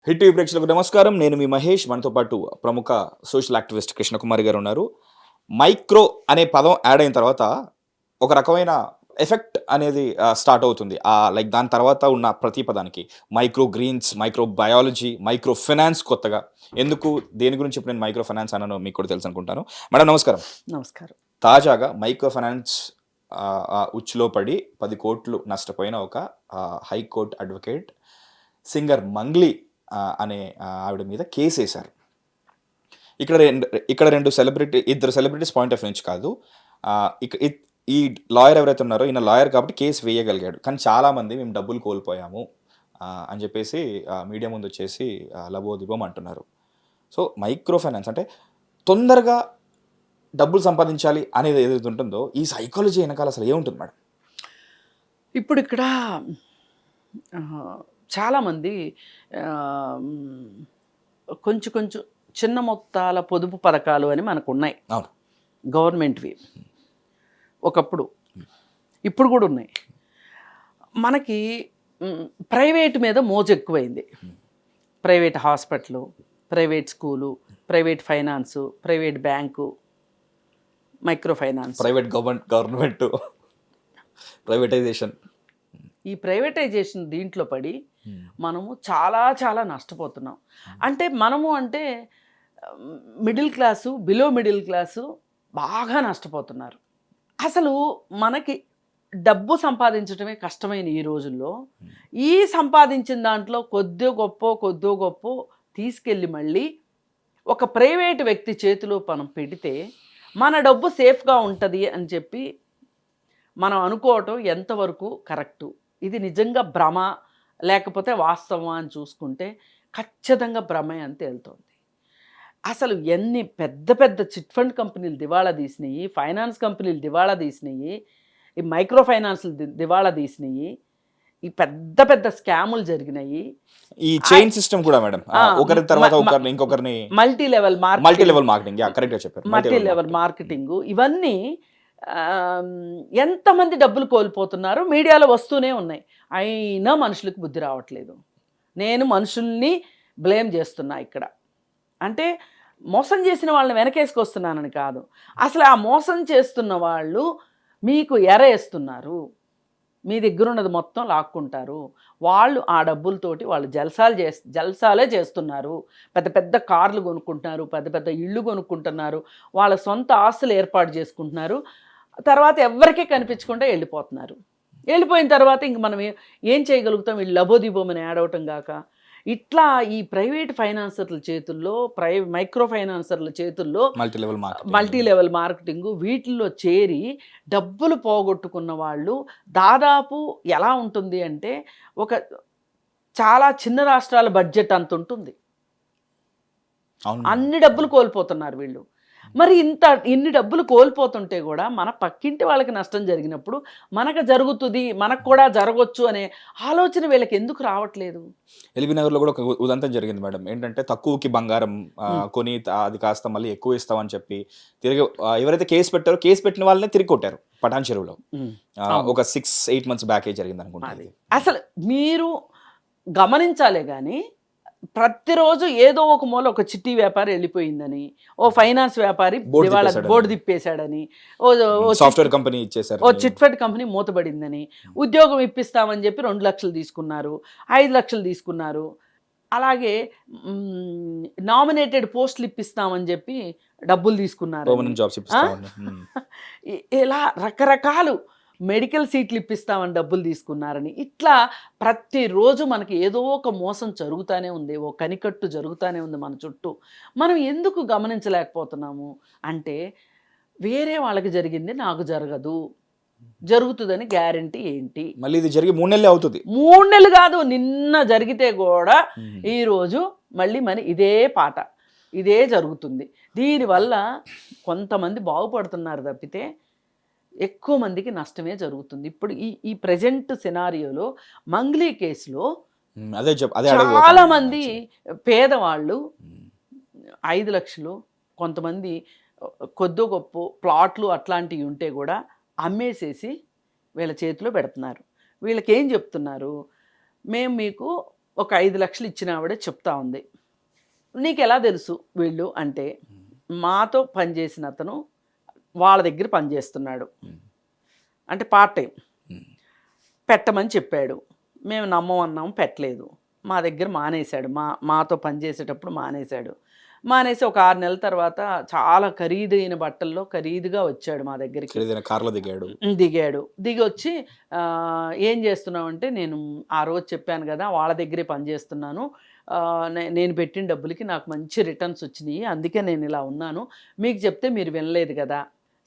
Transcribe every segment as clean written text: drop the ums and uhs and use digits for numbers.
Hit TV ప్రేక్షకులకు నమస్కారం. నేను మీ మహేష్. మనతో పాటు ప్రముఖ సోషల్ యాక్టివిస్ట్ కృష్ణకుమారి గారు ఉన్నారు. మైక్రో అనే పదం యాడ్ అయిన తర్వాత ఒక రకమైన ఎఫెక్ట్ అనేది స్టార్ట్ అవుతుంది. లైక్ దాని తర్వాత ఉన్న ప్రతి పదానికి micro greens, micro biology, micro finance కొత్తగా. ఎందుకు దేని గురించి ఇప్పుడు నేను మైక్రో ఫైనాన్స్ అన్నానో మీకు కూడా తెలుసు అనుకుంటాను. మేడం నమస్కారం. నమస్కారం. తాజాగా మైక్రో ఫైనాన్స్ ఉచ్చులో పడి 10 కోట్లు నష్టపోయిన ఒక హైకోర్టు అడ్వకేట్ సింగర్ మంగ్లీ అనే ఆవిడ మీద కేసు వేశారు. ఇక్కడ ఇద్దరు సెలబ్రిటీస్ పాయింట్ ఆఫ్ నుంచి కాదు. ఈ లాయర్ ఎవరైతే ఉన్నారో ఈయన లాయర్ కాబట్టి కేసు వేయగలిగాడు. కానీ చాలామంది మేము డబ్బులు కోల్పోయాము అని చెప్పేసి మీడియా ముందు వచ్చేసి లబోదిబం అంటున్నారు. సో మైక్రో ఫైనాన్స్ అంటే తొందరగా డబ్బులు సంపాదించాలి అనేది ఏదైతే ఉంటుందో ఈ సైకాలజీ వెనకాల అసలు ఏముంటుంది మేడం? ఇప్పుడు ఇక్కడ చాలామంది కొంచెం కొంచెం చిన్న మొత్తాల పొదుపు పథకాలు అని మనకు ఉన్నాయి, గవర్నమెంట్వి ఒకప్పుడు, ఇప్పుడు కూడా ఉన్నాయి. మనకి ప్రైవేట్ మీద మోజు ఎక్కువైంది. Private hospital, private school, private finance, private bank, micro finance, private government privatisation. ఈ ప్రైవేటైజేషన్ దీంట్లో పడి మనము చాలా చాలా నష్టపోతున్నాం. అంటే మనము అంటే middle class, below middle class బాగా నష్టపోతున్నారు. అసలు మనకి డబ్బు సంపాదించడమే కష్టమైన ఈ రోజుల్లో ఈ సంపాదించిన దాంట్లో కొద్దో గొప్ప తీసుకెళ్ళి మళ్ళీ ఒక ప్రైవేటు వ్యక్తి చేతిలో మనం పెడితే మన డబ్బు సేఫ్గా ఉంటుంది అని చెప్పి మనం అనుకోవటం ఎంతవరకు కరెక్టు? ఇది నిజంగా భ్రమ లేకపోతే వాస్తవం అని చూసుకుంటే ఖచ్చితంగా భ్రమే అని తేలుతోంది. అసలు ఎన్ని పెద్ద పెద్ద చిట్ ఫండ్ కంపెనీలు దివాళా తీసినాయి, ఫైనాన్స్ కంపెనీలు దివాళా తీసినాయి, ఈ మైక్రో ఫైనాన్స్లు దివాళా తీసినాయి, ఈ పెద్ద పెద్ద స్కాములు జరిగినాయి. ఈ చైన్ సిస్టమ్ కూడా మేడం, ఒకరి తర్వాత ఒకరిని ఇంకొకరిని మల్టీ లెవెల్ మార్కెటింగ్, కరెక్ట్గా చెప్పారు, మల్టీ లెవెల్ మార్కెటింగ్, ఇవన్నీ ఎంతమంది డబ్బులు కోల్పోతున్నారు మీడియాలో వస్తూనే ఉన్నాయి. అయినా మనుషులకు బుద్ధి రావట్లేదు. నేను మనుషుల్ని బ్లేమ్ చేస్తున్నా ఇక్కడ. అంటే మోసం చేసిన వాళ్ళని వెనకేసుకొస్తున్నానని కాదు, అసలు ఆ మోసం చేస్తున్న వాళ్ళు మీకు ఎరేస్తున్నారు, మీ దగ్గర ఉన్నది మొత్తం లాక్కుంటారు. వాళ్ళు ఆ డబ్బులతోటి వాళ్ళు జల్సాలే చేస్తున్నారు. పెద్ద పెద్ద కార్లు కొనుక్కుంటున్నారు, పెద్ద పెద్ద ఇళ్ళు కొనుక్కుంటున్నారు, వాళ్ళ సొంత ఆస్తులు ఏర్పాటు చేసుకుంటున్నారు. తర్వాత ఎవరికీ కనిపించకుండా వెళ్ళిపోతున్నారు. వెళ్ళిపోయిన తర్వాత ఇంక మనం ఏం చేయగలుగుతాం? వీళ్ళు లబోదిబోమని యాడ్ అవటం కాక ఇట్లా ఈ ప్రైవేట్ ఫైనాన్సర్ల చేతుల్లో, మైక్రో ఫైనాన్సర్ల చేతుల్లో మల్టీ లెవెల్ మార్కెటింగ్, వీటిల్లో చేరి డబ్బులు పోగొట్టుకున్న వాళ్ళు దాదాపు ఎలా ఉంటుంది అంటే ఒక చాలా చిన్న రాష్ట్రాల బడ్జెట్ అంత ఉంటుంది. అన్ని డబ్బులు కోల్పోతున్నారు వీళ్ళు. మరి ఇన్ని డబ్బులు కోల్పోతుంటే కూడా మన పక్కింటి వాళ్ళకి నష్టం జరిగినప్పుడు మనకు జరుగుతుంది, మనకు కూడా జరగవచ్చు అనే ఆలోచన వీళ్ళకి ఎందుకు రావట్లేదు? ఎల్బీ నగర్లో కూడా ఒక ఉదంతం జరిగింది మేడం. ఏంటంటే తక్కువకి బంగారం కొని అది కాస్త మళ్ళీ ఎక్కువ ఇస్తామని చెప్పి తిరిగి ఎవరైతే కేసు పెట్టారో కేసు పెట్టిన వాళ్ళనే తిరిగి కొట్టారు పటాన్ చెరువులో. ఒక 6-8 months బ్యాకే జరిగింది అనుకుంటా. అసలు మీరు గమనించాలే కానీ ప్రతిరోజు ఏదో ఒక మూల ఒక చిట్టి వ్యాపారి వెళ్ళిపోయిందని, ఓ ఫైనాన్స్ వ్యాపారి బోర్డు తిప్పేశాడని, సాఫ్ట్వేర్ కంపెనీ ఇచ్చేసారు, ఓ చిట్ ఫండ్ కంపెనీ మూతపడిందని, ఉద్యోగం ఇప్పిస్తామని చెప్పి 2 లక్షలు తీసుకున్నారు, 5 లక్షలు తీసుకున్నారు. అలాగే నామినేటెడ్ పోస్టులు ఇప్పిస్తామని చెప్పి డబ్బులు తీసుకున్నారు. ఇలా రకరకాలు మెడికల్ సీట్లు ఇప్పిస్తామని డబ్బులు తీసుకున్నారని, ఇట్లా ప్రతిరోజు మనకి ఏదో ఒక మోసం జరుగుతూనే ఉంది, ఓ కనికట్టు జరుగుతూనే ఉంది మన చుట్టూ. మనం ఎందుకు గమనించలేకపోతున్నాము అంటే వేరే వాళ్ళకి జరిగింది నాకు జరగదు, జరుగుతుందని గ్యారంటీ ఏంటి? మళ్ళీ ఇది జరిగి 3 నెలలు అవుతుంది. 3 నెలలు కాదు, నిన్న జరిగితే కూడా ఈరోజు మళ్ళీ ఇదే పాట, ఇదే జరుగుతుంది. దీనివల్ల కొంతమంది బాగుపడుతున్నారు తప్పితే ఎక్కువ మందికి నష్టమే జరుగుతుంది. ఇప్పుడు ఈ ప్రజెంట్ సినారియోలో మంగ్లీ కేసులో చాలామంది పేదవాళ్ళు 5 లక్షలు, కొంతమంది కొద్దో గొప్ప ప్లాట్లు అట్లాంటివి ఉంటే కూడా అమ్మేసేసి వీళ్ళ చేతిలో పెడుతున్నారు. వీళ్ళకి ఏం చెప్తున్నారు? మేము మీకు ఒక 5 లక్షలు ఇచ్చిన ఆవిడ చెప్తా ఉంది. నీకు ఎలా తెలుసు వీళ్ళు అంటే, మాతో పనిచేసిన అతను వాళ్ళ దగ్గర పనిచేస్తున్నాడు, అంటే పార్ట్ టైం పెట్టమని చెప్పాడు. మేము నమ్మమన్నాము, పెట్టలేదు. మా దగ్గర మానేశాడు, మాతో పనిచేసేటప్పుడు మానేసి ఒక 6 నెలల తర్వాత చాలా ఖరీదైన బట్టల్లో ఖరీదుగా వచ్చాడు మా దగ్గరికి. కార్లో దిగి వచ్చి ఏం చేస్తున్నావంటే, నేను ఆ రోజు చెప్పాను కదా వాళ్ళ దగ్గరే పనిచేస్తున్నాను, నేను పెట్టిన డబ్బులకి నాకు మంచి రిటర్న్స్ వచ్చినాయి, అందుకే నేను ఇలా ఉన్నాను, మీకు చెప్తే మీరు వినలేదు కదా.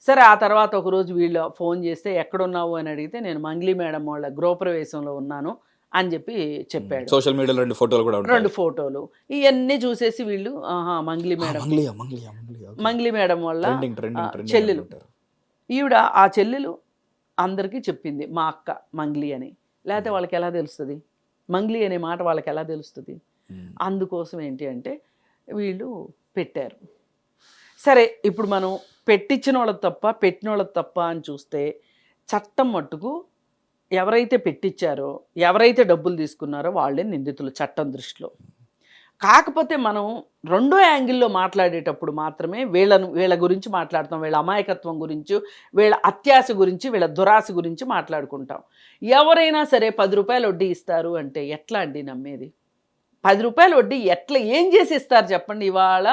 సరే, ఆ తర్వాత ఒకరోజు వీళ్ళు ఫోన్ చేస్తే ఎక్కడున్నావు అని అడిగితే, నేను మంగ్లీ మేడం వాళ్ళ గృహప్రవేశంలో ఉన్నాను అని చెప్పి చెప్పాడు. సోషల్ మీడియాలో 2 ఫోటోలు కూడా ఉంటాయి. 2 ఫోటోలు ఇవన్నీ చూసేసి వీళ్ళు, మంగ్లీ మేడం వల్ల చెల్లెలు, ఈవిడ ఆ చెల్లెలు అందరికీ చెప్పింది మా అక్క మంగ్లీ అని. లేకపోతే వాళ్ళకి ఎలా తెలుస్తుంది మంగ్లీ అనే మాట, వాళ్ళకి ఎలా తెలుస్తుంది? అందుకోసం ఏంటి అంటే వీళ్ళు పెట్టారు. సరే, ఇప్పుడు మనం పెట్టించిన వాళ్ళకి తప్ప పెట్టిన వాళ్ళకి తప్ప అని చూస్తే, చట్టం మట్టుకు ఎవరైతే పెట్టించారో, ఎవరైతే డబ్బులు తీసుకున్నారో వాళ్ళే నిందితులు చట్టం దృష్టిలో. కాకపోతే మనం రెండో యాంగిల్లో మాట్లాడేటప్పుడు మాత్రమే వీళ్ళ గురించి మాట్లాడతాం, వీళ్ళ అమాయకత్వం గురించి, వీళ్ళ అత్యాశ గురించి, వీళ్ళ దురాశ గురించి మాట్లాడుకుంటాం. ఎవరైనా సరే 10 రూపాయలు వడ్డీ ఇస్తారు అంటే ఎట్లా అండి నమ్మేది? 10 రూపాయలు వడ్డీ ఎట్లా, ఏం చేసి ఇస్తారు చెప్పండి? ఇవాళ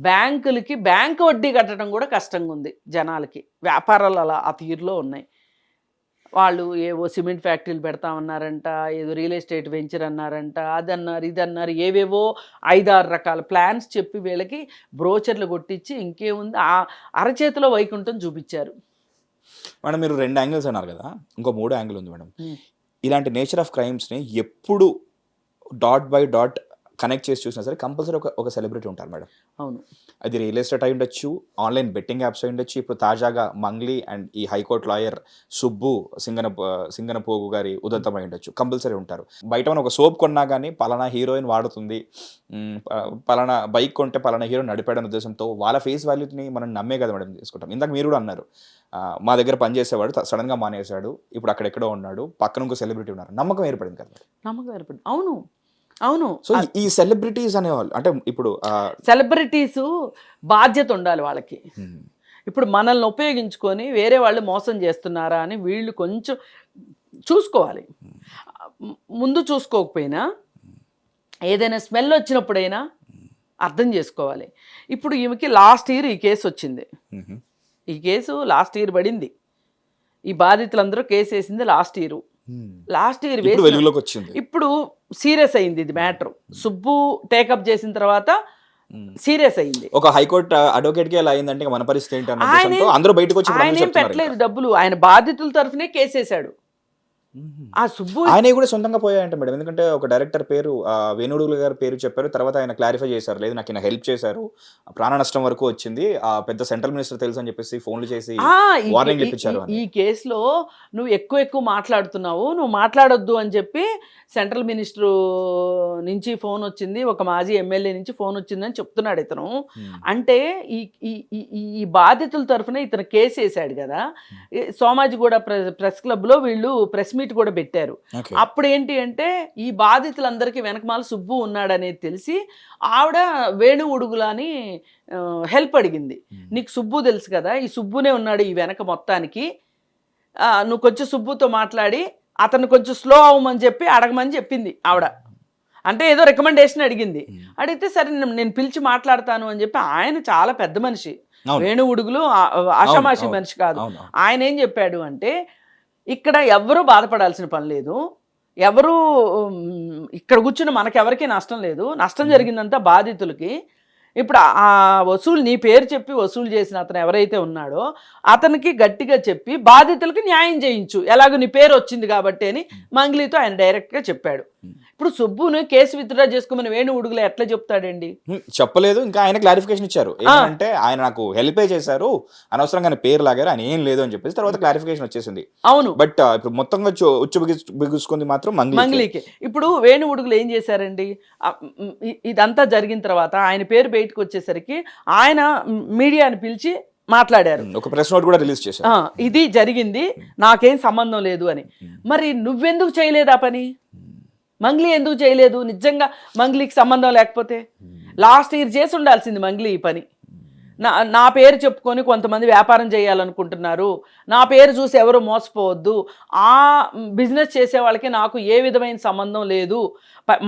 బ్యాంకులకి బ్యాంకు వడ్డీ కట్టడం కూడా కష్టంగా ఉంది జనాలకి. వ్యాపారాలు అలా ఆ తీరులో ఉన్నాయి. వాళ్ళు ఏవో సిమెంట్ ఫ్యాక్టరీలు పెడతామన్నారంట, ఏదో రియల్ ఎస్టేట్ వెంచర్ అన్నారంట, అదన్నారు ఇదన్నారు, ఏవేవో 5-6 రకాల ప్లాన్స్ చెప్పి వీళ్ళకి బ్రోచర్లు కొట్టించి ఇంకేముంది అరచేతిలో వైకుంఠం చూపించారు. మేడం, మీరు 2 యాంగిల్స్ అన్నారు కదా, ఇంకో 3 యాంగిల్ ఉంది మేడం. ఇలాంటి నేచర్ ఆఫ్ క్రైమ్స్ని ఎప్పుడు డాట్ బై డాట్ కనెక్ట్ చేసి చూసినా సరే కంపల్సరీ ఒక సెలబ్రిటీ ఉంటారు మేడం. అవును, అది రియల్ ఎస్టేట్ అయి ఉండొచ్చు, ఆన్లైన్ బెట్టింగ్ యాప్స్ అయి ఉండొచ్చు, ఇప్పుడు తాజాగా మంగ్లీ అండ్ ఈ హైకోర్టు లాయర్ సుబ్బు సింగనపోగు గారి ఉదంతం అయి ఉండొచ్చు. కంపల్సరీ ఉంటారు. బయట మనం ఒక సోప్ కొన్నా కానీ పలానా హీరోయిన్ వాడుతుంది, పలానా బైక్ కొంటే పలానా హీరో నడిపాడనే ఉద్దేశంతో వాళ్ళ ఫేస్ వాల్యూని మనం నమ్మే కదా మేడం తీసుకుంటాం. ఇందాక మీరు కూడా అన్నారు, మా దగ్గర పనిచేసేవాడు సడన్గా మానేశాడు, ఇప్పుడు అక్కడెక్కడో ఉన్నాడు, పక్కన ఇంకో సెలబ్రిటీ ఉన్నారు, నమ్మకం ఏర్పడింది కదా. నమ్మకం ఏర్పడింది. అవును. సో ఈ సెలబ్రిటీస్ అనేవాళ్ళు, అంటే ఇప్పుడు సెలబ్రిటీస్ బాధ్యత ఉండాలి వాళ్ళకి. ఇప్పుడు మనల్ని ఉపయోగించుకొని వేరే వాళ్ళు మోసం చేస్తున్నారా అని వీళ్ళు కొంచెం చూసుకోవాలి. ముందు చూసుకోకపోయినా ఏదైనా స్మెల్ వచ్చినప్పుడైనా అర్థం చేసుకోవాలి. ఇప్పుడు ఈమెకి లాస్ట్ ఇయర్ ఈ కేసు వచ్చింది. ఈ కేసు లాస్ట్ ఇయర్ పడింది. ఈ బాధితులందరూ కేసు వేసింది లాస్ట్ ఇయర్ వెలుగులోకి వచ్చింది. ఇప్పుడు సీరియస్ అయింది ఇది మ్యాటర్. సుబ్బు టేకప్ చేసిన తర్వాత సీరియస్ అయింది. ఒక హైకోర్టు అడ్వకేట్ కి ఎలా అయిందంటే మన పరిస్థితి ఏంటి అన్న అందరూ బయటకు వచ్చి ఆయన పెట్టలేదు డబ్బులు, ఆయన బాధితుల తరఫునే కేసేశాడు. ఆ సుబ్బు ఆయన కూడా సొంతంగా పోయాయంట మేడం. ఎందుకంటే ఒక డైరెక్టర్ పేరు వేణుడుగుల గారి పేరు చెప్పారు, తర్వాత ఆయన క్లారిఫై చేశారు, లేదు నాకు హెల్ప్ చేశారు, ప్రాణ నష్టం వరకు వచ్చింది, ఆ పెద్ద సెంట్రల్ మినిస్టర్ తెలుసు అని చెప్పేసి ఫోన్లు చేసి వార్నింగ్ ఇప్పించారు. ఈ కేసులో నువ్వు ఎక్కువ మాట్లాడుతున్నావు, నువ్వు మాట్లాడొద్దు అని చెప్పి సెంట్రల్ మినిస్టర్ నుంచి ఫోన్ వచ్చింది, ఒక మాజీ ఎమ్మెల్యే నుంచి ఫోన్ వచ్చిందని చెప్తున్నాడు ఇతను. అంటే ఈ బాధితుల తరఫున ఇతను కేసు వేసాడు కదా. సోమాజిగూడ ప్రెస్ క్లబ్ లో వీళ్ళు ప్రెస్ మీట్ కూడా పెట్టారు. అప్పుడు ఏంటి అంటే ఈ బాధితులందరికీ వెనకమాల సుబ్బు ఉన్నాడనేది తెలిసి ఆవిడ వేణు ఉడుగులని హెల్ప్ అడిగింది. నీకు సుబ్బు తెలుసు కదా, ఈ సుబ్బునే ఉన్నాడు ఈ వెనక మొత్తానికి, నువ్వు కొంచెం సుబ్బుతో మాట్లాడి అతను కొంచెం స్లో అవ్వమని చెప్పి అడగమని చెప్పింది ఆవిడ. అంటే ఏదో రికమెండేషన్ అడిగింది. అడిగితే సరే నేను పిలిచి మాట్లాడతాను అని చెప్పి, ఆయన చాలా పెద్ద మనిషి, వేణు ఉడుగులు ఆషామాషి మనిషి కాదు. ఆయన ఏం చెప్పాడు అంటే, ఇక్కడ ఎవరూ బాధపడాల్సిన పని లేదు, ఎవరు ఇక్కడ కూర్చుని మనకెవరికి నష్టం లేదు, నష్టం జరిగిందంతా బాధితులకి. ఇప్పుడు ఆ వసూలు నీ పేరు చెప్పి వసూలు చేసిన అతను ఎవరైతే ఉన్నాడో అతనికి గట్టిగా చెప్పి బాధితులకి న్యాయం చేయించు, ఎలాగో నీ పేరు వచ్చింది కాబట్టి అని మంగ్లీతో ఆయన డైరెక్ట్గా చెప్పాడు. ఇప్పుడు సుబ్బును కేసు విత్డ్రా చేసుకోమని వేణు ఉడుగులో ఎట్లా చెప్తాడండి? చెప్పలేదు. ఇంకా ఆయన క్లారిఫికేషన్ ఇచ్చారు ఏంటంటే, ఆయన నాకు హెల్ప్ చేశారు, అనవసరంగా పేరు లాగారు, ఆయన ఏం లేదు అని చెప్పేసి తర్వాత క్లారిఫికేషన్ వచ్చేసింది. అవును, బట్ ఇప్పుడు మొత్తంగా ఉచ్చు బిగుసుకుంది మాత్రం మంగ్లీకి. ఇప్పుడు వేణు ఉడుగులు ఏం చేశారండి, ఇదంతా జరిగిన తర్వాత ఆయన పేరు బయటకు వచ్చేసరికి ఆయన మీడియాని పిలిచి మాట్లాడారు, ఒక ప్రెస్ నోట్ కూడా రిలీజ్ చేశారు, ఇది జరిగింది నాకేం సంబంధం లేదు అని. మరి నువ్వెందుకు చేయలేదా పని? మంగ్లీ ఎందుకు చేయలేదు? నిజంగా మంగ్లీకి సంబంధం లేకపోతే లాస్ట్ ఇయర్ చేసి ఉండాల్సింది మంగ్లీ ఈ పని. నా పేరు చెప్పుకొని కొంతమంది వ్యాపారం చేయాలనుకుంటున్నారు, నా పేరు చూసి ఎవరు మోసపోవద్దు, ఆ బిజినెస్ చేసే వాళ్ళకి నాకు ఏ విధమైన సంబంధం లేదు,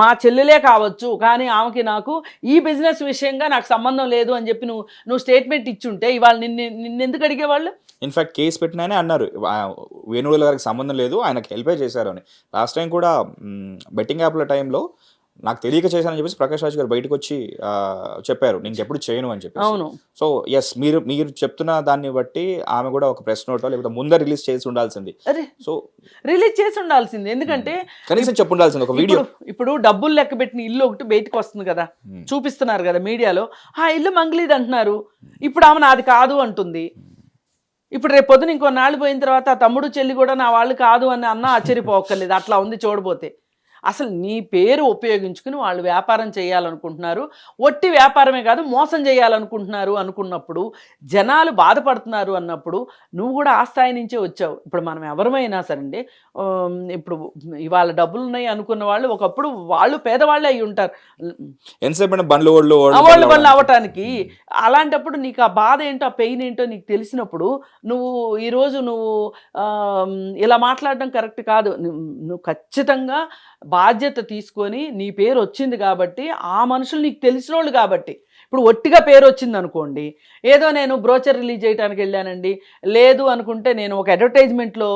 మా చెల్లెలే కావచ్చు కానీ ఆమెకి నాకు ఈ బిజినెస్ విషయంగా నాకు సంబంధం లేదు అని చెప్పి నువ్వు స్టేట్మెంట్ ఇచ్చుంటే ఇవాళ నిన్నెందుకు అడిగేవాళ్ళు? ఇన్ఫాక్ట్ కేసు పెట్టినానే అన్నారు వేణుగోపాల్ గారికి సంబంధం లేదు, ఆయనకు హెల్పే చేశారు అని. లాస్ట్ టైం కూడా బెట్టింగ్ యాప్ల టైంలో నాకు తెలియక చేశానని చెప్పేసి ప్రకాష్ రాజ్ గారు బయటకు వచ్చి చెప్పారు, నేను ఎప్పుడు చేయను అని చెప్పి. అవును. సో ఎస్, మీరు చెప్తున్న దాన్ని బట్టి ఆమె కూడా ఒక ప్రెస్ నోటో లేకపోతే ముందే రిలీజ్ చేసి ఉండాల్సింది. సో రిలీజ్ చేసి ఉండాల్సింది, ఎందుకంటే కనీసం చెప్పు ఉండాల్సింది ఒక వీడియో. ఇప్పుడు డబ్బులు లెక్క పెట్టిన ఇల్లు ఒకటి బయటకు వస్తుంది కదా, చూపిస్తున్నారు కదా మీడియాలో, ఆ ఇల్లు మంగ్లీది అంటున్నారు. ఇప్పుడు ఆమె నాది కాదు అంటుంది. ఇప్పుడు రేపు పొద్దున ఇంకో నాళ్ళు పోయిన తర్వాత ఆ తమ్ముడు చెల్లి కూడా నా వాళ్ళు కాదు అని అన్నా ఆశ్చర్యపోక్కర్లేదు. అట్లా ఉంది చూడబోతే. అసలు నీ పేరు ఉపయోగించుకుని వాళ్ళు వ్యాపారం చేయాలనుకుంటున్నారు, ఒట్టి వ్యాపారమే కాదు మోసం చేయాలనుకుంటున్నారు అనుకున్నప్పుడు, జనాలు బాధపడుతున్నారు అన్నప్పుడు నువ్వు కూడా ఆ స్థాయి నుంచే వచ్చావు. ఇప్పుడు మనం ఎవరమైనా సరే ఇప్పుడు ఇవాళ డబ్బులు ఉన్నాయి అనుకున్న వాళ్ళు ఒకప్పుడు వాళ్ళు పేదవాళ్ళే అయి ఉంటారు, ఎంతసేపు బండ్లు బండ్లు అవ్వటానికి. అలాంటప్పుడు నీకు ఆ బాధ ఏంటో, ఆ పెయిన్ ఏంటో నీకు తెలిసినప్పుడు ఈరోజు నువ్వు ఇలా మాట్లాడడం కరెక్ట్ కాదు. నువ్వు ఖచ్చితంగా బాధ్యత తీసుకొని, నీ పేరు వచ్చింది కాబట్టి, ఆ మనుషులు నీకు తెలిసిన వాళ్ళు కాబట్టి. ఇప్పుడు ఒట్టిగా పేరు వచ్చింది అనుకోండి, ఏదో నేను బ్రోచర్ రిలీజ్ చేయడానికి వెళ్ళానండి, లేదు అనుకుంటే నేను ఒక అడ్వర్టైజ్మెంట్లో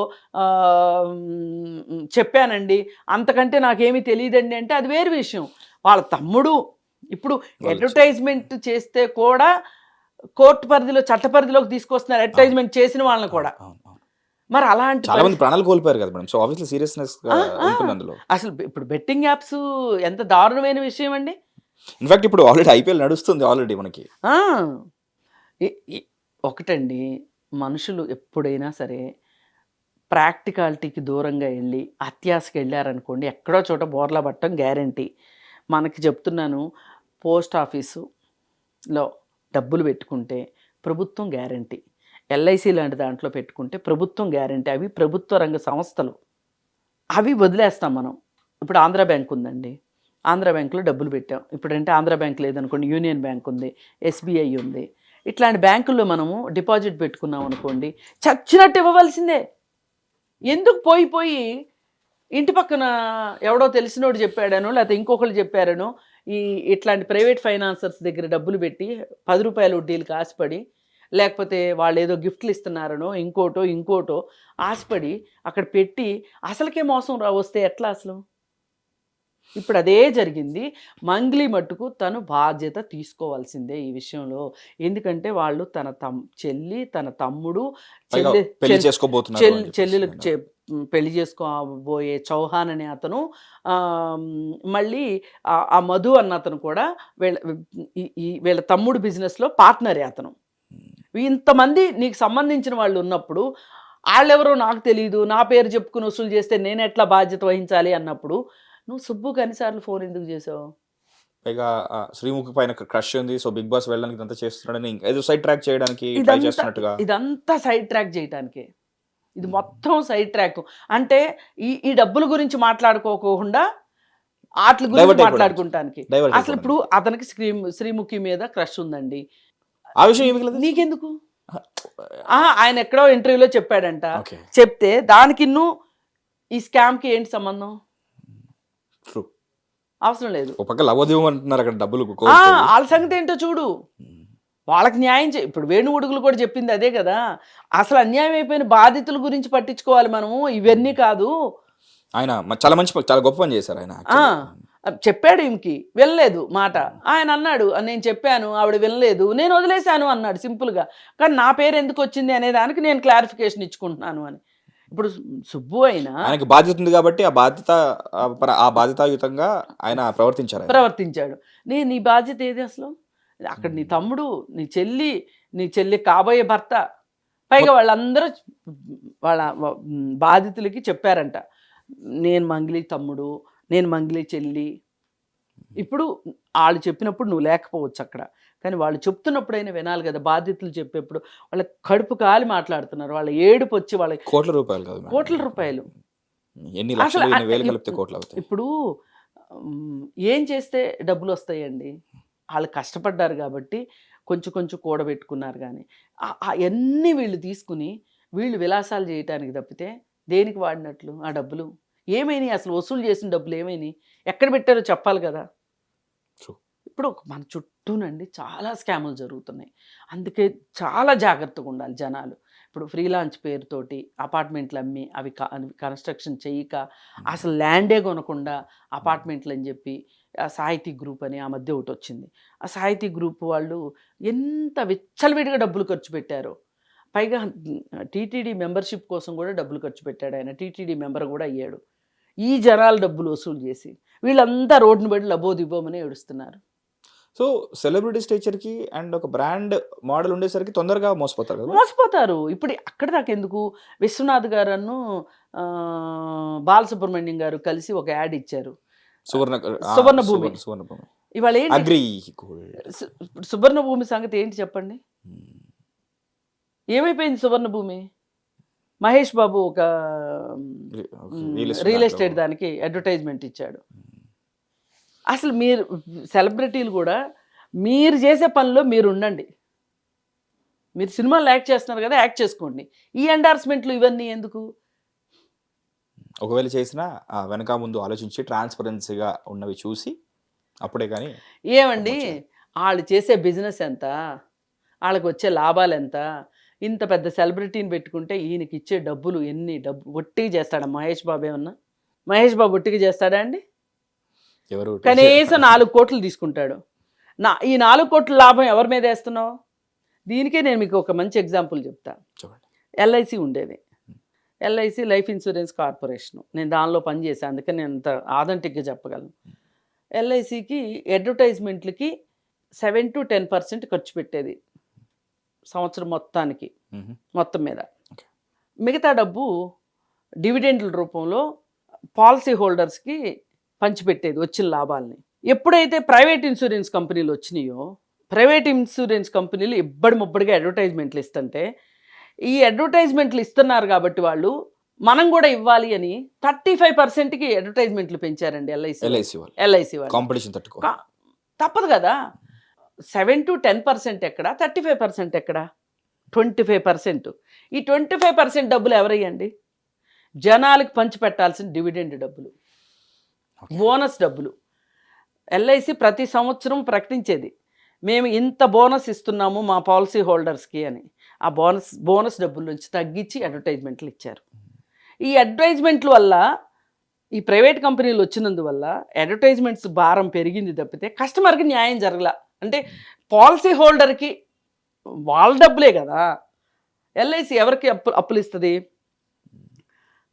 చెప్పానండి, అంతకంటే నాకేమీ తెలియదండి అంటే అది వేరు విషయం. వాళ్ళ తమ్ముడు ఇప్పుడు అడ్వర్టైజ్మెంట్ చేస్తే కూడా కోర్టు పరిధిలో, చట్ట పరిధిలోకి తీసుకొస్తున్నారు అడ్వర్టైజ్మెంట్ చేసిన వాళ్ళని కూడా. మరి అలాంటి చాలా మంది ప్రాణాలు కోల్పోయారు కదా మేడం. సో ఆబ్వియస్లీ సీరియస్నెస్ ఉంటుంది అందులో. అసలు ఇప్పుడు బెట్టింగ్ యాప్స్ ఎంత దారుణమైన విషయం అండి. ఇన్ఫాక్ట్ ఇప్పుడు ఆల్రెడీ ఐపీఎల్ నడుస్తుంది ఆల్రెడీ మనకి. ఒకటండి, మనుషులు ఎప్పుడైనా సరే ప్రాక్టికాలిటీకి దూరంగా వెళ్ళి అత్యాశకి వెళ్ళారనుకోండి, ఎక్కడో చోట బోర్లా పట్టడం గ్యారంటీ. మనకి చెప్తున్నాను, పోస్ట్ ఆఫీసులో డబ్బులు పెట్టుకుంటే ప్రభుత్వం గ్యారంటీ, ఎల్ఐసి లాంటి దాంట్లో పెట్టుకుంటే ప్రభుత్వం గ్యారంటీ. అవి ప్రభుత్వ రంగ సంస్థలు, అవి వదిలేస్తాం మనం. ఇప్పుడు ఆంధ్ర బ్యాంక్ ఉందండి, ఆంధ్ర బ్యాంకులో డబ్బులు పెట్టాం. ఇప్పుడంటే ఆంధ్ర బ్యాంక్ లేదనుకోండి, యూనియన్ బ్యాంక్ ఉంది, ఎస్బీఐ ఉంది. ఇట్లాంటి బ్యాంకుల్లో మనము డిపాజిట్ పెట్టుకున్నాం అనుకోండి, చచ్చినట్టు ఇవ్వవలసిందే. ఎందుకు పోయి ఇంటి పక్కన ఎవడో తెలిసినోడు చెప్పాడనో లేకపోతే ఇంకొకళ్ళు చెప్పారనో ఇట్లాంటి ప్రైవేట్ ఫైనాన్సర్స్ దగ్గర డబ్బులు పెట్టి 10 రూపాయల వడ్డీలకు ఆశపడి, లేకపోతే వాళ్ళు ఏదో గిఫ్ట్లు ఇస్తున్నారనో ఇంకోటో ఆశపడి అక్కడ పెట్టి అసలుకే మోసం వస్తే ఎట్లా అసలు? ఇప్పుడు అదే జరిగింది. మంగ్లీ మట్టుకు తను బాధ్యత తీసుకోవాల్సిందే ఈ విషయంలో. ఎందుకంటే వాళ్ళు తన చెల్లి, తన తమ్ముడు, చెల్లెలకు పెళ్లి చేసుకోబోయే చౌహాన్ అనే అతను, మళ్ళీ ఆ మధు అన్న అతను కూడా వీళ్ళ తమ్ముడు బిజినెస్లో పార్ట్నరే అతను. ఇంతమంది నీకు సంబంధించిన వాళ్ళు ఉన్నప్పుడు, వాళ్ళెవరో నాకు తెలియదు, నా పేరు చెప్పుకుని వసూలు చేస్తే నేను ఎట్లా బాధ్యత వహించాలి అన్నప్పుడు నువ్వు సుబ్బుకి అన్నిసార్లు ఫోన్ ఎందుకు చేసావు? పైగా శ్రీముఖి పైన క్రష్ ఉంది, సో బిగ్ బాస్ వెళ్ళడానికి ఇదంతా చేస్తున్నాడని ఏదో సైడ్ ట్రాక్ చేయడానికి ట్రై చేస్తున్నట్టుగా. ఇదంతా సైడ్ ట్రాక్ చేయడానికే, ఇది మొత్తం సైడ్ ట్రాక్. అంటే ఈ డబ్బుల గురించి మాట్లాడుకోకుండా వాటి గురించి మాట్లాడుకుంటానికి. అసలు ఇప్పుడు అతనికి శ్రీముఖి మీద క్రష్ ఉందండి, ఆ విషయం నీకెందుకు? ఆయన ఎక్కడో ఇంటర్వ్యూలో చెప్పాడంట, చెప్తే దానికి ఈ స్కామ్కి ఏంటి సంబంధం? అవసరం లేదు. వాళ్ళ సంగతి ఏంటో చూడు, వాళ్ళకి న్యాయం ఇప్పుడు వేణుగుడుగులు కూడా చెప్పింది అదే కదా. అసలు అన్యాయం అయిపోయిన బాధితుల గురించి పట్టించుకోవాలి మనము, ఇవన్నీ కాదు. ఆయన చాలా గొప్ప పని చేశారు. ఆయన చెప్పాడు, ఈమెకి వినలేదు మాట. ఆయన అన్నాడు, నేను చెప్పాను ఆవిడ వినలేదు, నేను వదిలేశాను అన్నాడు సింపుల్గా. కానీ నా పేరు ఎందుకు వచ్చింది అనే దానికి నేను క్లారిఫికేషన్ ఇచ్చుకుంటున్నాను అని. ఇప్పుడు సుబ్బు అయినా ఆయనకి బాధ్యత ఉంది కాబట్టి ఆ బాధ్యతాయుతంగా ఆయన ప్రవర్తించాడు. నీ బాధ్యత ఏది అసలు? అక్కడ నీ తమ్ముడు, నీ చెల్లి కాబోయే భర్త, పైగా వాళ్ళందరూ వాళ్ళ బాధితులకి చెప్పారంట, నేను మంగ్లీ తమ్ముడు, నేను మంగ్లీ చెల్లి. ఇప్పుడు వాళ్ళు చెప్పినప్పుడు నువ్వు లేకపోవచ్చు అక్కడ, కానీ వాళ్ళు చెప్తున్నప్పుడైనా వినాలి కదా. బాధ్యతలు చెప్పేప్పుడు వాళ్ళ కడుపు కాలి మాట్లాడుతున్నారు, వాళ్ళ ఏడుపు వచ్చి వాళ్ళ కోట్ల రూపాయలు. ఎన్ని లక్షలు అసలు ఎన్ని వేలు కలిపితే కోట్లు అవుతాయి. ఇప్పుడు ఏం చేస్తే డబ్బులు వస్తాయండి? వాళ్ళు కష్టపడ్డారు కాబట్టి కొంచెం కొంచెం కూడబెట్టుకున్నారు కానీ అన్నీ వీళ్ళు తీసుకుని వీళ్ళు విలాసాలు చేయటానికి తప్పితే దేనికి వాడినట్లు ఆ డబ్బులు ఏమైనాయి? అసలు వసూలు చేసిన డబ్బులు ఏమైనాయి? ఎక్కడ పెట్టారో చెప్పాలి కదా. True. ఇప్పుడు మన చుట్టూనండి చాలా స్కాములు జరుగుతున్నాయి. అందుకే చాలా జాగ్రత్తగా ఉండాలి జనాలు. ఇప్పుడు ఫ్రీ లాంచ్ పేరుతోటి అపార్ట్మెంట్లు అమ్మి అవి కన్స్ట్రక్షన్ చేయక అసలు ల్యాండే కొనకుండా అపార్ట్మెంట్లు అని చెప్పి సాహితీ గ్రూప్ అని ఆ మధ్య ఒకటి వచ్చింది. ఆ సాహితీ గ్రూప్ వాళ్ళు ఎంత విచ్చలవిడిగా డబ్బులు ఖర్చు పెట్టారో. పైగా టీటీడీ మెంబర్షిప్ కోసం కూడా డబ్బులు ఖర్చు పెట్టాడు ఆయన. టీటీడీ మెంబర్ కూడా అయ్యాడు. ఈ జనాలు డబ్బులు వసూలు చేసి వీళ్ళంతా రోడ్డును బట్టి లబోదిబోమని ఏడుస్తున్నారు. సో సెలబ్రిటీ స్టేచర్కి అండ్ ఒక బ్రాండ్ మోడల్ ఉండేసరికి తొందరగా మోసపోతారు కదా. మోసపోతారు. ఇప్పుడు అక్కడ దాకా ఎందుకు, విశ్వనాథ్ గారను బాలసుబ్రహ్మణ్యం గారు కలిసి ఒక యాడ్ ఇచ్చారు, సువర్ణభూమి. సువర్ణభూమి ఇవాళ ఏంటి అగ్రి సువర్ణభూమి సంగతి ఏంటి చెప్పండి? ఏమైపోయింది సువర్ణభూమి? మహేష్ బాబు ఒక రియల్ ఎస్టేట్ దానికి అడ్వర్టైజ్మెంట్ ఇచ్చాడు. అసలు మీరు సెలబ్రిటీలు కూడా మీరు చేసే పనిలో మీరు ఉండండి. మీరు సినిమాలు యాక్ట్ చేస్తున్నారు కదా, యాక్ట్ చేసుకోండి. ఈ ఎండార్స్మెంట్లు ఇవన్నీ ఎందుకు? ఒకవేళ చేసినా వెనక ముందు ఆలోచించి ట్రాన్స్పరెన్సీగా ఉన్నవి చూసి అప్పుడే కానీ. ఏమండి వాళ్ళు చేసే బిజినెస్ ఎంత, వాళ్ళకి వచ్చే లాభాలు ఎంత? ఇంత పెద్ద సెలబ్రిటీని పెట్టుకుంటే ఈయనకి ఇచ్చే డబ్బులు ఎన్ని? డబ్బు ఒట్టిగా చేస్తాడా మహేష్ బాబు? ఏమన్నా మహేష్ బాబు ఒట్టిగా చేస్తాడా అండి? ఎవరు కనీసం 4 కోట్లు తీసుకుంటాడు. ఈ 4 కోట్ల లాభం ఎవరి మీద వేస్తున్నావు? దీనికే నేను మీకు ఒక మంచి ఎగ్జాంపుల్ చెప్తా. ఎల్ఐసి ఉండేది, ఎల్ఐసి లైఫ్ ఇన్సూరెన్స్ కార్పొరేషన్. నేను దానిలో పనిచేసాను, అందుకని నేను అంత ఆథెంటిక్గా చెప్పగలను. ఎల్ఐసికి అడ్వర్టైజ్మెంట్లకి 7 to 10% ఖర్చు పెట్టేది సంవత్సరం మొత్తానికి, మొత్తం మీద. మిగతా డబ్బు డివిడెండ్ల రూపంలో పాలసీ హోల్డర్స్కి పంచిపెట్టేది వచ్చిన లాభాలని. ఎప్పుడైతే ప్రైవేట్ ఇన్సూరెన్స్ కంపెనీలు వచ్చినాయో, ప్రైవేట్ ఇన్సూరెన్స్ కంపెనీలు ముబ్బడిగా అడ్వర్టైజ్మెంట్లు ఇస్తుంటే, ఈ అడ్వర్టైజ్మెంట్లు ఇస్తున్నారు కాబట్టి వాళ్ళు మనం కూడా ఇవ్వాలి అని 35%కి అడ్వర్టైజ్మెంట్లు పెంచారండి ఎల్ఐసి వాళ్ళు. కాంపిటీషన్ తప్పదు కదా. 7 to 10% ఎక్కడ, 35% ఎక్కడ, 25%. ఈ 25% డబ్బులు ఎవరయ్యండి? జనాలకు పంచిపెట్టాల్సిన డివిడెండ్ డబ్బులు, బోనస్ డబ్బులు. ఎల్ఐసి ప్రతి సంవత్సరం ప్రకటించేది, మేము ఇంత బోనస్ ఇస్తున్నాము మా పాలసీ హోల్డర్స్కి అని. ఆ బోనస్ డబ్బుల నుంచి తగ్గించి అడ్వర్టైజ్మెంట్లు ఇచ్చారు. ఈ అడ్వర్టైజ్మెంట్ల వల్ల, ఈ ప్రైవేట్ కంపెనీలు వచ్చినందువల్ల అడ్వర్టైజ్మెంట్స్ భారం పెరిగింది తప్పితే కస్టమర్కి న్యాయం జరగల. అంటే పాలసీ హోల్డర్కి వాళ్ళ డబ్బులే కదా. ఎల్ఐసి ఎవరికి అప్పులు ఇస్తుంది?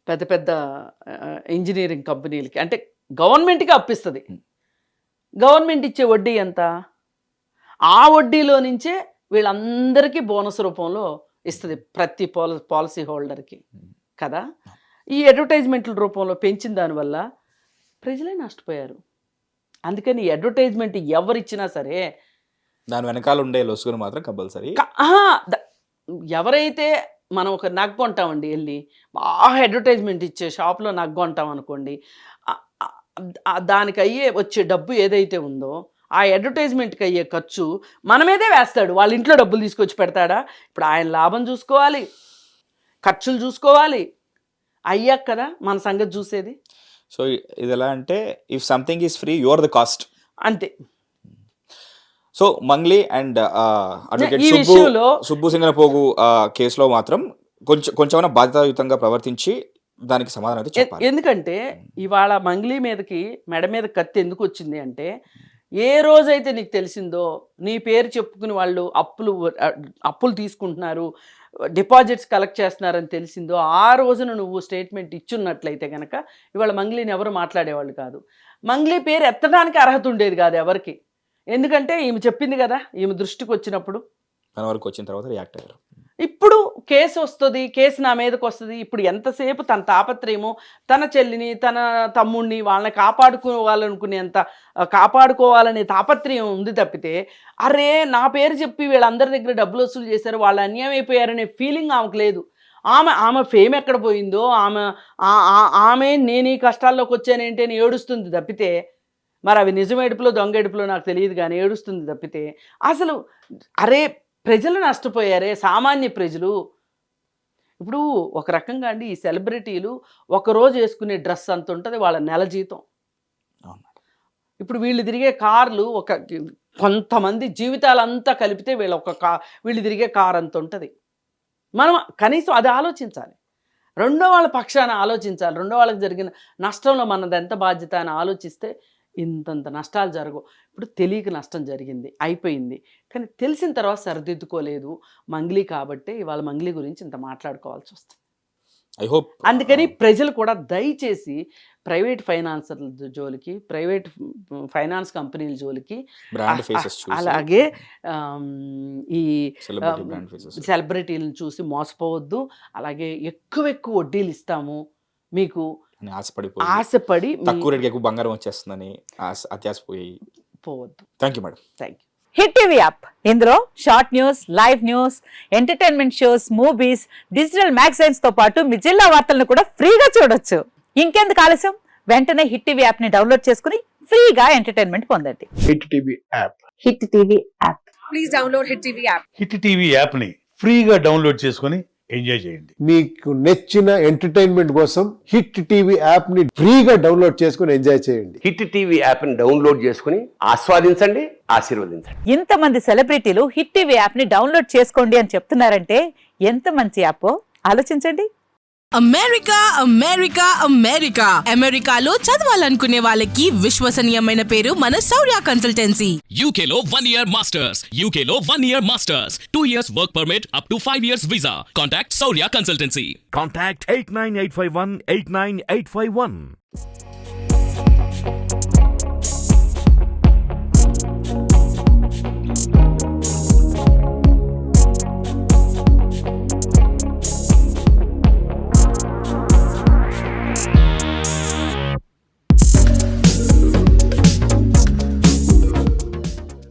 పెద్ద పెద్ద ఇంజనీరింగ్ కంపెనీలకి, అంటే గవర్నమెంట్కి అప్పిస్తుంది. గవర్నమెంట్ ఇచ్చే వడ్డీ ఎంత? ఆ వడ్డీలో నుంచే వీళ్ళందరికీ బోనస్ రూపంలో ఇస్తుంది ప్రతి పాలసీ హోల్డర్కి కదా. ఈ అడ్వర్టైజ్మెంట్ల రూపంలో పెంచిన దానివల్ల ప్రజలే నష్టపోయారు. అందుకని ఈ అడ్వర్టైజ్మెంట్ ఎవరిచ్చినా సరే దాని వెనకాల ఉండే లొసుగును మాత్రం కంపల్సరీ. ఎవరైతే మనం ఒక నగ్గు కొంటామండి, వెళ్ళి బాగా అడ్వర్టైజ్మెంట్ ఇచ్చే షాప్లో నగ్గు కొంటాం అనుకోండి, దానికి అయ్యే వచ్చే డబ్బు ఏదైతే ఉందో ఆ అడ్వర్టైజ్మెంట్కి అయ్యే ఖర్చు మన మీదే వేస్తాడు. వాళ్ళ ఇంట్లో డబ్బులు తీసుకొచ్చి పెడతాడా? ఇప్పుడు ఆయన లాభం చూసుకోవాలి, ఖర్చులు చూసుకోవాలి, అయ్యాక కదా మన సంగతి చూసేది. సో ఇది ఎలా అంటే, if something is free you are the cost, అంతే. So Mangli and advocate Subbu Singanapogu కేసులో మాత్రం కొంచెం బాధ్యతాయుతంగా ప్రవర్తించి దానికి సమాధానం అయితే చెప్పాలి. ఎందుకంటే ఇవాళ మంగ్లీ మీదకి మెడ మీద కత్తి ఎందుకు వచ్చింది అంటే, ఏ రోజైతే నీకు తెలిసిందో నీ పేరు చెప్పుకుని వాళ్ళు అప్పులు తీసుకుంటున్నారు, డిపాజిట్స్ కలెక్ట్ చేస్తున్నారని తెలిసిందో, ఆ రోజున నువ్వు స్టేట్మెంట్ ఇచ్చున్నట్లయితే కనుక ఇవాళ మంగ్లీని ఎవరు మాట్లాడేవాళ్ళు కాదు. మంగ్లీ పేరు ఎత్తడానికి అర్హత ఉండేది కాదు ఎవరికి. ఎందుకంటే ఈమె చెప్పింది కదా, ఈమె దృష్టికి వచ్చినప్పుడు, మన వరకు వచ్చిన తర్వాత రియాక్ట్ అయ్యారు. ఇప్పుడు కేసు వస్తుంది, కేసు నా మీదకి వస్తుంది. ఇప్పుడు ఎంతసేపు తన తాపత్రయమో తన చెల్లిని, తన తమ్ముడిని, వాళ్ళని కాపాడుకోవాలనే తాపత్రయం ఉంది తప్పితే, అరే నా పేరు చెప్పి వీళ్ళందరి దగ్గర డబ్బులు వసూలు చేశారు, వాళ్ళు అన్యాయం అయిపోయారనే ఫీలింగ్ ఆమెకు లేదు. ఆమె ఫేమ్ ఎక్కడ పోయిందో, ఆమె నేను ఈ కష్టాల్లోకి వచ్చానేంటి అని ఏడుస్తుంది తప్పితే, మరి అవి నిజం ఏడుపులో దొంగ ఏడుపులో నాకు తెలియదు కానీ ఏడుస్తుంది తప్పితే, అసలు అరే ప్రజలు నష్టపోయారే, సామాన్య ప్రజలు. ఇప్పుడు ఒక రకంగా అండి ఈ సెలబ్రిటీలు ఒకరోజు వేసుకునే డ్రెస్ అంత ఉంటుంది వాళ్ళ నెల జీతం. ఇప్పుడు వీళ్ళు తిరిగే కార్లు కొంతమంది జీవితాలంతా కలిపితే వీళ్ళు తిరిగే కార్ అంత ఉంటుంది. మనం కనీసం అది ఆలోచించాలి, రెండో వాళ్ళ పక్షాన ఆలోచించాలి, రెండో వాళ్ళకి జరిగిన నష్టంలో మనది ఎంత బాధ్యత అని ఆలోచిస్తే ఇంతంత నష్టాలు జరగవు. ఇప్పుడు తెలియక నష్టం జరిగింది, అయిపోయింది, కానీ తెలిసిన తర్వాత సరిదిద్దుకోలేదు మంగ్లీ కాబట్టి ఇవాళ మంగ్లీ గురించి ఇంత మాట్లాడుకోవాల్సి వస్తుంది. ఐ హోప్ అందుకని ప్రజలు కూడా దయచేసి ప్రైవేట్ ఫైనాన్సర్ల జోలికి, ప్రైవేట్ ఫైనాన్స్ కంపెనీల జోలికి, అలాగే ఈ సెలబ్రిటీలను చూసి మోసపోవద్దు. అలాగే ఎక్కువ వడ్డీలు ఇస్తాము మీకు ఆశపడి తక్కువ రేటుకి ఎక్కువ బంగారం వచ్చేస్తుందని అత్యాశపోయి పోవద్దు. Thank you madam. Thank you. Hit TV app, ఇందులో short news, live news, entertainment shows, movies, digital magazines తో పాటు మీ జిల్లా వార్తలను కూడా ఫ్రీగా చూడొచ్చు. ఇంకెందుకు ఆలస్యం, వెంటనే హిట్ టీవీ యాప్ ని డౌన్లోడ్ చేసుకుని ఫ్రీగా ఎంటర్టైన్మెంట్ పొందండి. Hit TV app. Hit TV app. Please download hit TV app. Hit TV app ని ఫ్రీగా డౌన్లోడ్ చేసుకొని ఎంజాయ్ చేయండి. మీకు నచ్చిన ఎంటర్టైన్మెంట్ కోసం హిట్ టీవీ యాప్ ని ఫ్రీగా డౌన్లోడ్ చేసుకుని ఎంజాయ్ చేయండి. హిట్ టీవీ యాప్ ని డౌన్లోడ్ చేసుకుని ఆస్వాదించండి, ఆశీర్వదించండి. ఇంతమంది సెలబ్రిటీలు హిట్ టీవీ యాప్ ని డౌన్లోడ్ చేసుకోండి అని చెప్తున్నారంటే ఎంత మంచి యాప్ ఆలోచించండి. అమెరికా అమెరికా అమెరికా అమెరికాలో చదవాలనుకునే వాళ్ళకి విశ్వసనీయమైన పేరు మన శౌర్య కన్సల్టెన్సీ. UK లో 1 year masters, UK లో 1 year masters, 2 years work permit up to 5 years visa. Contact Saurya Consultancy. Contact 89851 89851.